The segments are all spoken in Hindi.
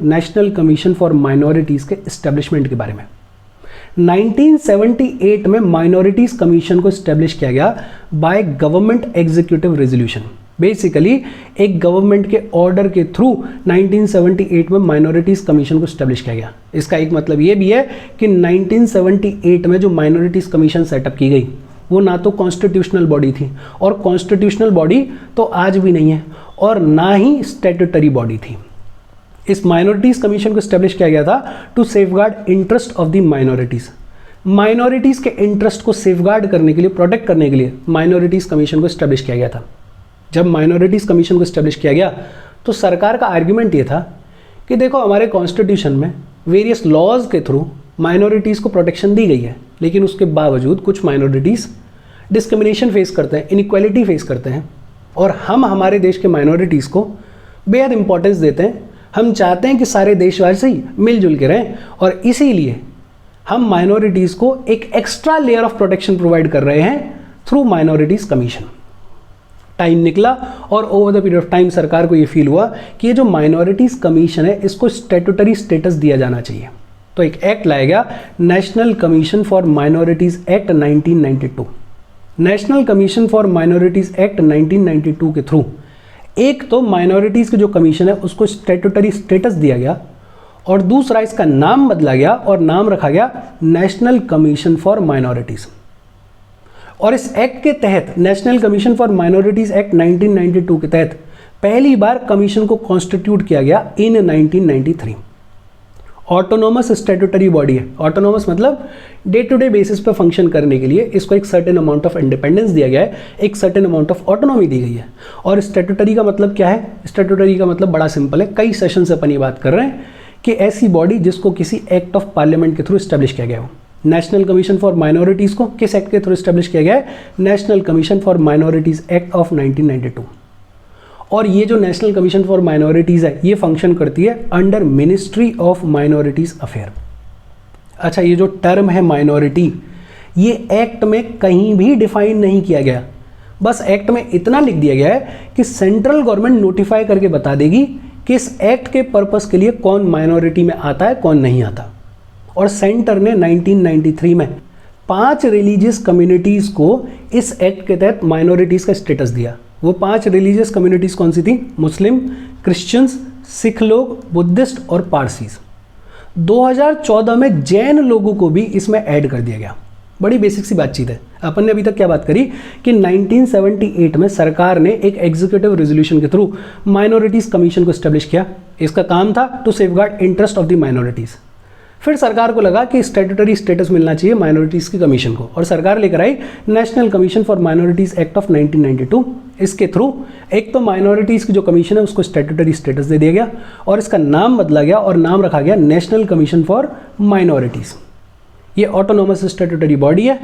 नेशनल कमीशन फॉर माइनॉरिटीज़ के इस्टेब्लिशमेंट के बारे में। 1978 में माइनॉरिटीज़ कमीशन को इस्टेब्लिश किया गया by government executive resolution. Basically एक गवर्नमेंट के ऑर्डर के थ्रू 1978 में माइनॉरिटीज़ कमीशन को इस्टेब्लिश किया गया। इसका एक मतलब ये भी है कि 1978 में जो माइनॉरिटीज़ कमीशन सेटअप की गई वो ना तो कॉन्स्टिट्यूशनल बॉडी थी, और कॉन्स्टिट्यूशनल बॉडी तो आज भी नहीं है, और ना ही स्टैट्यूटरी बॉडी थी। इस माइनॉरिटीज़ कमीशन को इस्टेब्लिश किया गया था to safeguard interest of the minorities. Minorities के इंटरेस्ट को सेफगार्ड करने के लिए, प्रोटेक्ट करने के लिए माइनॉरिटीज़ कमीशन को इस्टेब्लिश किया गया था। जब माइनॉरिटीज़ कमीशन को इस्टेब्लिश किया गया तो सरकार का आर्ग्यूमेंट ये था कि देखो हमारे कॉन्स्टिट्यूशन में वेरियस लॉज के थ्रू माइनॉरिटीज़ को प्रोटेक्शन दी गई है, लेकिन उसके बावजूद कुछ माइनॉरिटीज़ डिस्क्रिमिनेशन फेस करते हैं, इनइक्वालिटी फेस करते हैं, और हम हमारे देश के माइनॉरिटीज़ को बेहद इंपॉर्टेंस देते हैं। हम चाहते हैं कि सारे देशवासी मिलजुल के रहें, और इसीलिए हम माइनॉरिटीज़ को एक extra layer of protection provide कर रहे हैं थ्रू माइनॉरिटीज़ कमीशन। टाइम निकला और over the period of time सरकार को ये फील हुआ कि ये जो माइनॉरिटीज़ कमीशन है इसको स्टैट्यूटरी स्टेटस दिया जाना चाहिए। तो एक एक्ट लाया गया, national commission for minorities act 1992। National commission for minorities act 1992 के थ्रू एक तो माइनॉरिटीज़ की जो कमीशन है उसको स्टैट्यूटरी स्टेटस दिया गया, और दूसरा इसका नाम बदला गया और नाम रखा गया नेशनल कमीशन फॉर माइनॉरिटीज़। और इस एक्ट के तहत, national commission for minorities act 1992 के तहत पहली बार कमीशन को कॉन्स्टिट्यूट किया गया इन 1993। ऑटोनोमस स्टैट्यूटरी बॉडी है। ऑटोनोमस मतलब डे टू डे बेसिस पे फंक्शन करने के लिए इसको एक सर्टेन अमाउंट ऑफ इंडिपेंडेंस दिया गया है, एक सर्टेन अमाउंट ऑफ ऑटोनॉमी दी गई है। और स्टैट्यूटरी का मतलब क्या है? स्टैट्यूटरी का मतलब बड़ा सिंपल है, कई सेशन से अपन ये बात कर रहे हैं कि ऐसी बॉडी जिसको किसी एक्ट ऑफ पार्लियामेंट के थ्रू इस्टेब्लिश किया गया हो। नेशनल कमीशन फॉर माइनॉरिटीज़ को किस एक्ट के थ्रू इस्टेब्लिश किया गया है? National commission for minorities act of 1992। और ये जो नेशनल कमीशन फॉर माइनॉरिटीज़ है ये फंक्शन करती है under ministry of minorities affair. अच्छा, ये जो टर्म है माइनॉरिटी, ये एक्ट में कहीं भी डिफाइन नहीं किया गया, बस एक्ट में इतना लिख दिया गया है कि सेंट्रल गवर्नमेंट नोटिफाई करके बता देगी कि इस एक्ट के पर्पस के लिए कौन माइनॉरिटी में आता है, कौन नहीं आता। और सेंटर ने 1993 में 5 रिलीजियस कम्युनिटीज़ को इस एक्ट के तहत माइनॉरिटीज़ का स्टेटस दिया। वो 5 रिलीजियस कम्युनिटीज़ कौन सी थी? मुस्लिम, क्रिश्चियंस, सिख लोग, बुद्धिस्ट और पारसीज। 2014 में जैन लोगों को भी इसमें ऐड कर दिया गया। बड़ी बेसिक सी बातचीत है। अपन ने अभी तक क्या बात करी कि 1978 में सरकार ने एक एग्जीक्यूटिव रेजोल्यूशन के थ्रू माइनॉरिटीज़ कमीशन को इस्टेब्लिश किया। इसका काम था to safeguard interest of the minorities. फिर सरकार को लगा कि स्टैट्यूटरी स्टेटस मिलना चाहिए माइनॉरिटीज़ की कमीशन को, और सरकार लेकर आई national commission for minorities act of 1992। इसके थ्रू एक तो माइनॉरिटीज़ की जो कमीशन है उसको स्टैट्यूटरी स्टेटस दे दिया गया, और इसका नाम बदला गया और नाम रखा गया नेशनल कमीशन फॉर माइनॉरिटीज़। ये ऑटोनोमस स्टैट्यूटरी बॉडी है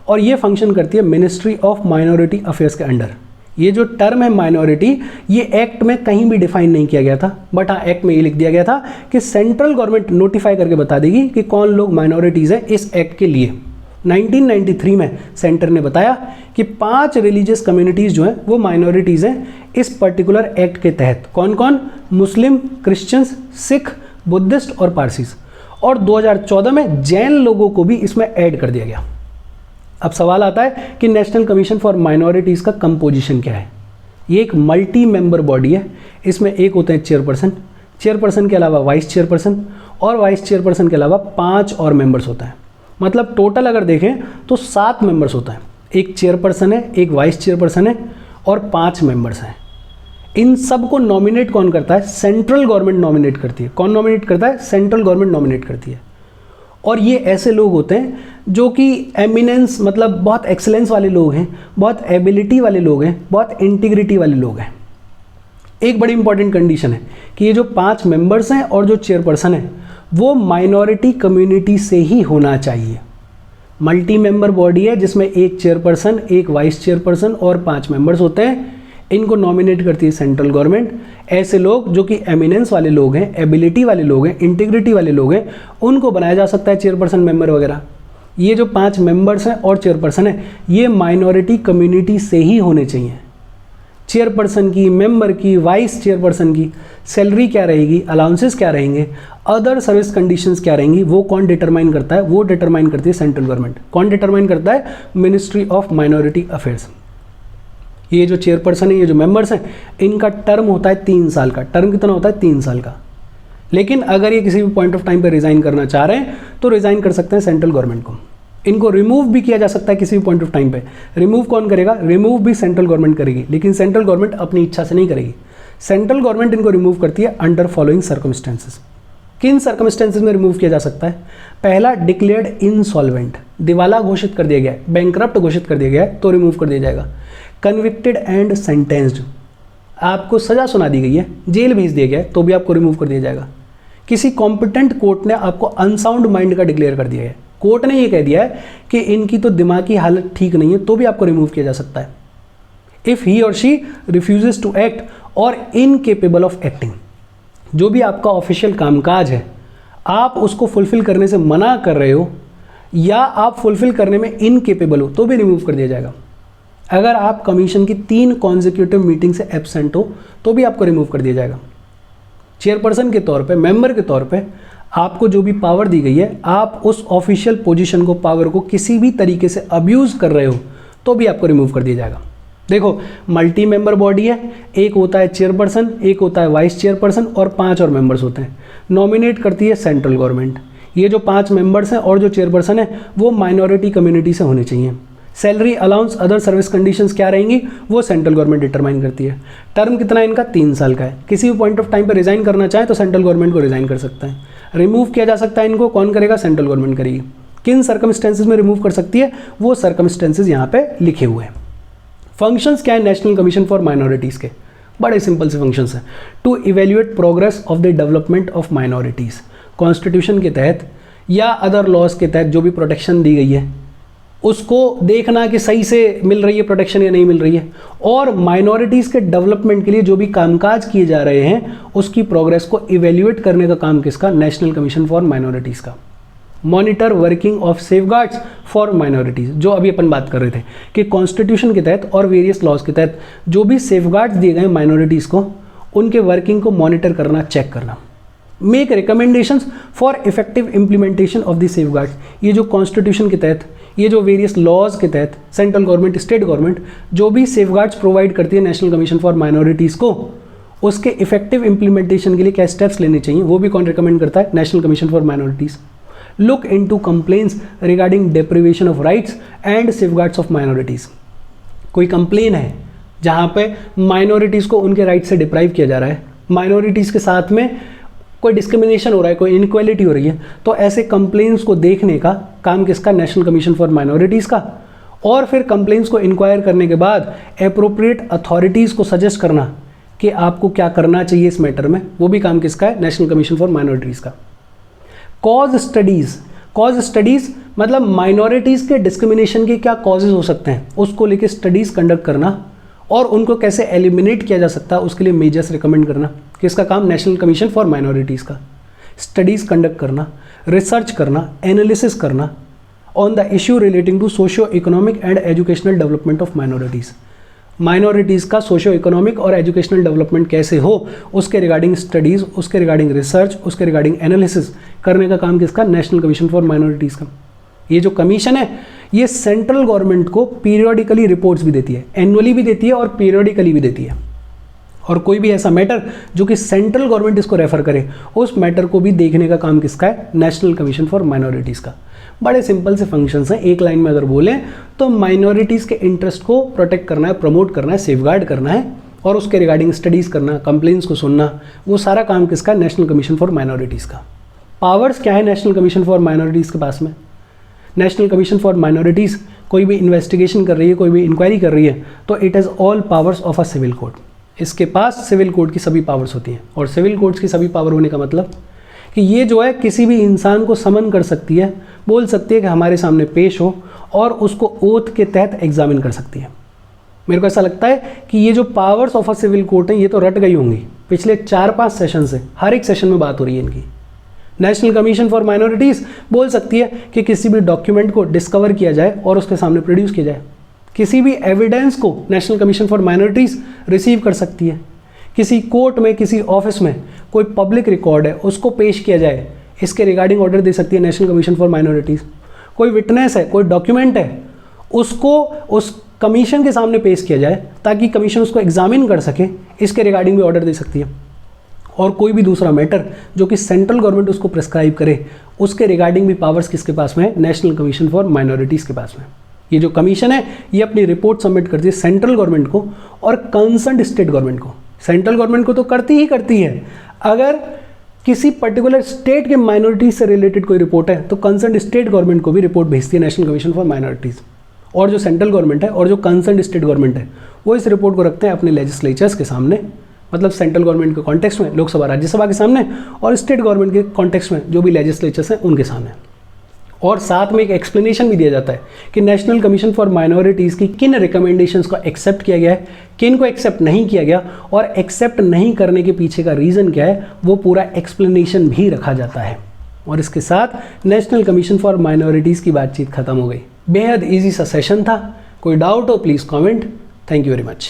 और ये फंक्शन करती है मिनिस्ट्री ऑफ माइनॉरिटी अफेयर्स के अंडर। ये जो टर्म है माइनॉरिटी, ये एक्ट में कहीं भी डिफाइन नहीं किया गया था, बट हाँ एक्ट में ये लिख दिया गया था कि सेंट्रल गवर्नमेंट नोटिफाई करके बता देगी कि कौन लोग माइनॉरिटीज़ हैं इस एक्ट के लिए। 1993 में सेंटर ने बताया कि 5 रिलीजियस कम्युनिटीज़ जो हैं वो माइनॉरिटीज़ हैं इस पर्टिकुलर एक्ट के तहत। कौन कौन? मुस्लिम, क्रिश्चियंस, सिख, बुद्धिस्ट और पारसीज। और 2014 में जैन लोगों को भी इसमें ऐड कर दिया गया। अब सवाल आता है कि नेशनल कमीशन फॉर माइनॉरिटीज़ का कंपोजिशन क्या है? ये एक मल्टी मेंबर बॉडी है। इसमें एक होते हैं चेयरपर्सन, चेयरपर्सन के अलावा वाइस चेयरपर्सन, और वाइस चेयरपर्सन के अलावा 5 और मेंबर्स होता है। मतलब टोटल अगर देखें तो 7 मेंबर्स होता है। एक चेयरपर्सन है, एक वाइस चेयरपर्सन है और 5 मेंबर्स हैं। इन सब को नॉमिनेट कौन करता है? सेंट्रल गवर्नमेंट नॉमिनेट करती है। कौन नॉमिनेट करता है? सेंट्रल गवर्नमेंट नॉमिनेट करती है। और ये ऐसे लोग होते हैं जो कि एमिनेंस, मतलब बहुत एक्सेलेंस वाले लोग हैं, बहुत एबिलिटी वाले लोग हैं, बहुत इंटीग्रिटी वाले लोग हैं। एक बड़ी इंपॉर्टेंट कंडीशन है कि ये जो 5 मेंबर्स हैं और जो चेयरपर्सन है वो माइनॉरिटी कम्युनिटी से ही होना चाहिए। मल्टी मेंबर बॉडी है जिसमें एक चेयरपर्सन, एक वाइस चेयरपर्सन और 5 मेंबर्स होते हैं। इनको नॉमिनेट करती है सेंट्रल गवर्नमेंट। ऐसे लोग जो कि एमिनेंस वाले लोग हैं, एबिलिटी वाले लोग हैं, इंटीग्रिटी वाले लोग हैं, उनको बनाया जा सकता है चेयरपर्सन, मेंबर वगैरह। ये जो 5 मेंबर्स हैं और चेयरपर्सन है ये माइनॉरिटी कम्युनिटी से ही होने चाहिए। चेयरपर्सन की, मेंबर की, वाइस चेयरपर्सन की सैलरी क्या रहेगी, अलाउंसेस क्या रहेंगे, अदर सर्विस कंडीशंस क्या रहेंगी, वो कौन डिटरमाइन करता है? वो डिटरमाइन करती है सेंट्रल गवर्नमेंट। कौन डिटरमाइन करता है? Ministry of minority affairs. ये जो चेयरपर्सन है, ये जो मेंबर्स हैं, इनका टर्म होता है 3 साल का। टर्म कितना होता है? 3 साल का। लेकिन अगर ये किसी भी पॉइंट ऑफ टाइम पे रिजाइन करना चाह रहे हैं तो रिजाइन कर सकते हैं सेंट्रल गवर्नमेंट को। इनको रिमूव भी किया जा सकता है किसी भी पॉइंट ऑफ टाइम पे। रिमूव कौन करेगा? रिमूव भी सेंट्रल गवर्नमेंट करेगी, लेकिन सेंट्रल गवर्नमेंट अपनी इच्छा से नहीं करेगी। सेंट्रल गवर्नमेंट इनको रिमूव करती है अंडर फॉलोइंग सर्कमस्टेंसेस। किन सर्कमस्टेंसेस में रिमूव किया जा सकता है? पहला, डिक्लेयर्ड इनसॉल्वेंट, दिवाला घोषित कर दिया गया है, बैंकरप्ट घोषित कर दिया गया है तो रिमूव कर दिया जाएगा। कन्विक्टेड एंड सेंटेंस्ड, आपको सजा सुना दी गई है, जेल भेज दिया गया है तो भी आपको रिमूव कर दिया जाएगा। किसी कॉम्पिटेंट कोर्ट ने आपको अनसाउंड माइंड का डिक्लेयर कर दिया है, कोर्ट ने ये कह दिया है कि इनकी तो दिमागी हालत ठीक नहीं है, तो भी आपको रिमूव किया जा सकता है। इफ ही और शी रिफ्यूजेस टू एक्ट और इनकेपेबल ऑफ एक्टिंग, जो भी आपका ऑफिशियल कामकाज है आप उसको फुलफिल करने से मना कर रहे हो या आप फुलफिल करने में इनकेपेबल हो तो भी रिमूव कर दिया जाएगा। अगर आप कमीशन की 3 कॉन्जिक्यूटिव मीटिंग से एब्सेंट हो तो भी आपको रिमूव कर दिया जाएगा। चेयरपर्सन के तौर पे, मेंबर के तौर पे आपको जो भी पावर दी गई है, आप उस ऑफिशियल पोजीशन को, पावर को किसी भी तरीके से अब्यूज कर रहे हो तो भी आपको रिमूव कर दिया जाएगा। देखो, मल्टी मेंबर बॉडी है, एक होता है चेयरपर्सन, एक होता है वाइस चेयरपर्सन और 5 और मेंबर्स होते हैं। नॉमिनेट करती है सेंट्रल गवर्नमेंट। ये जो 5 मेंबर्स हैं और जो चेयरपर्सन है वो माइनॉरिटी कम्युनिटी से होने चाहिए। Salary, allowance, other service conditions क्या रहेंगी वो सेंट्रल गवर्नमेंट डिटरमाइन करती है। टर्म कितना है इनका? 3 साल का है। किसी भी पॉइंट ऑफ टाइम पर रिजाइन करना चाहे तो सेंट्रल गवर्नमेंट को रिजाइन कर सकता है। रिमूव किया जा सकता है इनको, कौन करेगा? सेंट्रल गवर्नमेंट करेगी। किन सर्कमस्टेंसेज में रिमूव कर सकती है वो सर्कमस्टेंसेज यहाँ पे लिखे हुए हैं। फंक्शंस क्या है नेशनल कमीशन फॉर माइनॉरिटीज़ के? बड़े सिंपल से फंक्शंस हैं। To evaluate progress of the development of minorities, constitution के तहत या अदर लॉज के तहत जो भी प्रोटेक्शन दी गई है उसको देखना कि सही से मिल रही है प्रोटेक्शन या नहीं मिल रही है, और माइनॉरिटीज़ के डेवलपमेंट के लिए जो भी कामकाज किए जा रहे हैं उसकी प्रोग्रेस को इवेल्युएट करने का काम किसका? नेशनल कमीशन फॉर माइनॉरिटीज़ का। Monitor working of safeguards for minorities, जो अभी अपन बात कर रहे थे कि कॉन्स्टिट्यूशन के तहत और वेरियस लॉज के तहत जो भी सेफगार्ड्स दिए गए माइनॉरिटीज़ को, उनके वर्किंग को मॉनिटर करना, चेक करना। Make recommendations for effective implementation of the safeguards, ये जो कॉन्स्टिट्यूशन के तहत, ये जो वेरियस लॉज के तहत सेंट्रल गवर्नमेंट, स्टेट गवर्नमेंट जो भी सेफगार्ड्स प्रोवाइड करती है नेशनल कमीशन फॉर माइनॉरिटीज़ को, उसके इफेक्टिव इंप्लीमेंटेशन के लिए क्या स्टेप्स लेने चाहिए वो भी कौन रिकमेंड करता है? National commission for minorities. Look into complaints regarding deprivation of rights and safeguards of minorities, कोई कंप्लेन है जहाँ पे माइनॉरिटीज़ को उनके राइट से डिप्राइव किया जा रहा है, माइनॉरिटीज़ के साथ में कोई डिस्क्रिमिनेशन हो रहा है, कोई इनइक्वालिटी हो रही है, तो ऐसे कंप्लेंट्स को देखने का काम किसका? नेशनल कमीशन फॉर माइनॉरिटीज़ का। और फिर कंप्लेंट्स को इंक्वायर करने के बाद एप्रोप्रिएट अथॉरिटीज़ को सजेस्ट करना कि आपको क्या करना चाहिए इस मैटर में, वो भी काम किसका है? नेशनल कमीशन फॉर माइनॉरिटीज़ का। कॉज स्टडीज़, कॉज स्टडीज़ मतलब माइनॉरिटीज़ के डिस्क्रिमिनेशन के क्या कॉजेज हो सकते हैं उसको लेके स्टडीज़ कंडक्ट करना और उनको कैसे एलिमिनेट किया जा सकता है उसके लिए मेजर्स रिकमेंड करना। किसका काम? नेशनल कमीशन फॉर माइनॉरिटीज़ का। स्टडीज़ कंडक्ट करना, रिसर्च करना, एनालिसिस करना on the issue relating to socio economic and educational development of minorities. Minorities का सोशियो इकोनॉमिक और एजुकेशनल डेवलपमेंट कैसे हो उसके रिगार्डिंग स्टडीज़, उसके रिगार्डिंग रिसर्च, उसके रिगार्डिंग एनालिसिस करने का काम किसका? नेशनल कमीशन फॉर माइनॉरिटीज़ का। ये जो कमीशन है ये सेंट्रल गवर्नमेंट को पीरियोडिकली रिपोर्ट्स भी देती है, एनुअली भी देती है और पीरियोडिकली भी देती है। और कोई भी ऐसा मैटर जो कि सेंट्रल गवर्नमेंट इसको रेफर करे उस मैटर को भी देखने का काम किसका है? नेशनल कमीशन फॉर माइनॉरिटीज़ का। बड़े सिंपल से फंक्शंस हैं, एक लाइन में अगर बोलें तो माइनॉरिटीज़ के इंटरेस्ट को प्रोटेक्ट करना है, प्रमोट करना है, सेफगार्ड करना है और उसके रिगार्डिंग स्टडीज़ करना, कंप्लेंट्स को सुनना, वो सारा काम किसका? नेशनल कमीशन फॉर माइनॉरिटीज़ का। पावर्स क्या है नेशनल कमीशन फॉर माइनॉरिटीज़ के पास में? नेशनल कमीशन फॉर माइनॉरिटीज़ कोई भी इन्वेस्टिगेशन कर रही है, कोई भी इंक्वायरी कर रही है तो it has all powers of a civil court. इसके पास सिविल कोर्ट की सभी पावर्स होती हैं। और सिविल कोर्ट्स की सभी पावर होने का मतलब कि ये जो है किसी भी इंसान को समन कर सकती है, बोल सकती है कि हमारे सामने पेश हो और उसको ओथ के तहत एग्जामिन कर सकती है। मेरे को ऐसा लगता है कि ये जो powers of a civil court हैं ये तो रट गई होंगी पिछले 4-5 सेशन से, हर एक सेशन में बात हो रही है इनकी। नेशनल कमीशन फॉर माइनॉरिटीज़ बोल सकती है कि किसी भी डॉक्यूमेंट को डिस्कवर किया जाए और उसके सामने प्रोड्यूस किया जाए। किसी भी एविडेंस को national commission for minorities receive कर सकती है। किसी कोर्ट में, किसी ऑफिस में कोई पब्लिक रिकॉर्ड है उसको पेश किया जाए, इसके रिगार्डिंग ऑर्डर दे सकती है नेशनल कमीशन फॉर माइनॉरिटीज़। कोई विटनेस है, कोई डॉक्यूमेंट है, उसको उस कमीशन के सामने पेश किया जाए ताकि कमीशन उसको एग्जामिन कर सके, इसके रिगार्डिंग भी ऑर्डर दे सकती है। और कोई भी दूसरा मैटर जो कि सेंट्रल गवर्नमेंट उसको प्रिस्क्राइब करे, उसके रिगार्डिंग भी पावर्स किसके पास में है? नेशनल कमीशन फॉर माइनॉरिटीज़ के पास में। ये जो कमीशन है ये अपनी रिपोर्ट सबमिट करती है सेंट्रल गवर्नमेंट को और कंसर्न्ड स्टेट गवर्नमेंट को। सेंट्रल गवर्नमेंट को तो करती है, अगर किसी पर्टिकुलर स्टेट के माइनॉरिटीज से रिलेटेड कोई रिपोर्ट है तो कंसर्न्ड स्टेट गवर्नमेंट को भी रिपोर्ट भेजती है नेशनल कमीशन फॉर माइनॉरिटीज़। और जो सेंट्रल गवर्नमेंट है और जो कंसर्न्ड स्टेट गवर्नमेंट है वो इस रिपोर्ट को रखते हैं अपने लेजिस्लेचर्स के सामने, मतलब सेंट्रल गवर्नमेंट के कॉन्टेक्स्ट में लोकसभा राज्यसभा के सामने, और स्टेट गवर्नमेंट के कॉन्टेक्स्ट में जो भी लेजिस्लेचर्स हैं उनके सामने। और साथ में एक एक्सप्लेनेशन भी दिया जाता है कि नेशनल कमीशन फॉर माइनॉरिटीज़ की किन रिकमेंडेशंस को एक्सेप्ट किया गया है, किन को एक्सेप्ट नहीं किया गया, और एक्सेप्ट नहीं करने के पीछे का रीज़न क्या है, वो पूरा एक्सप्लेनेशन भी रखा जाता है। और इसके साथ नेशनल कमीशन फॉर माइनॉरिटीज़ की बातचीत खत्म हो गई। बेहद ईजी सा सेशन था। कोई डाउट हो please comment. Thank you very much.